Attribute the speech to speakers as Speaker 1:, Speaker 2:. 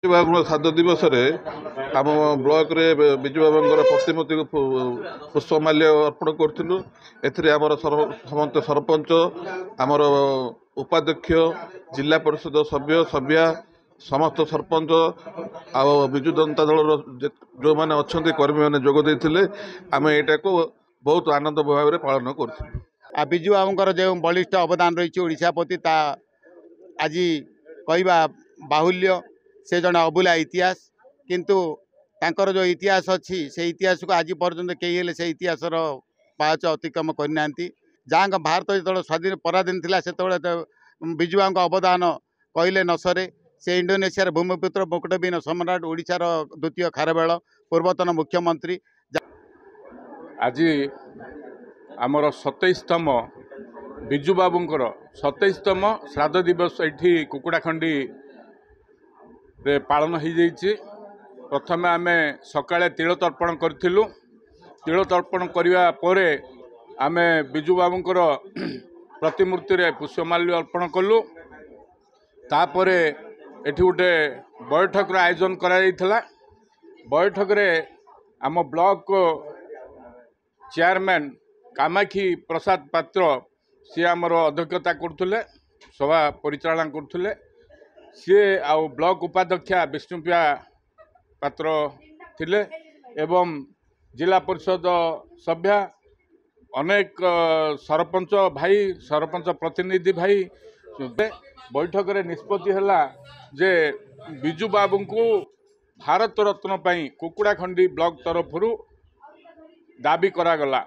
Speaker 1: बाबू खाद्य दिवस आम ब्लॉक रे विजु बाबू प्रतिमूर्ति को पुष्पमाल्य अर्पण करूँ। एमर समस्त सरपंच आमर उपाध्यक्ष जिला परिषद सभ्य सभ्या समस्त सरपंच विजु जनता दल जो मैंने अच्छा कर्मी मैंने जोगदे आम यहाँ को बहुत आनंद भाव में पालन कर
Speaker 2: विजु बाबूर जो बलिष्ठ अवदान रही ओडिशा प्रति आज कहवा बाहुल्य से जड़े अभूला इतिहास किंतु तांकर जो इतिहास अच्छी से इतिहास को आज पर्यंत कई से इतिहास पाहच अतिक्रम करना जहाँ भारत जो स्वाधीन पराधीन थी से विजु बाबू अवदान कहले न सरे से इंडोनेशिया भूमिपुत्र मुकुटबिहीन सम्राट ओडिशार द्वितीय खारवेल पूर्वतन मुख्यमंत्री
Speaker 3: आज आमर 27तम विजु बाबूंकर 27तम श्राद्ध दिवस ये कुकुड़ाखंडी रे पालन हो जाइए। प्रथमे आम सकाळे तिल तर्पण करूँ। तिल तर्पण करने पर आम विजु बाबूंकर प्रतिमूर्ति रे पुष्पमाल्य अर्पण कलु। तापर एठी गोटे बैठक आयोजन करा जाइथिला। बैठक रे आम ब्लॉक चेयरमैन कामाक्षी प्रसाद पात्र सी आमर अध्यक्षता करुले सभा परिचालना करुले। सी आ ब्लॉक उपाध्यक्षा विष्णुप्रिया पात्र थिले एवं जिला परिषद सभ्या अनेक सरपंच भाई सरपंच प्रतिनिधि भाई बैठक रे निष्पत्ति हला जे विजु बाबू को भारत रत्न पाई कुकुड़ाखंडी ब्लॉक तरफ दाबी करागला।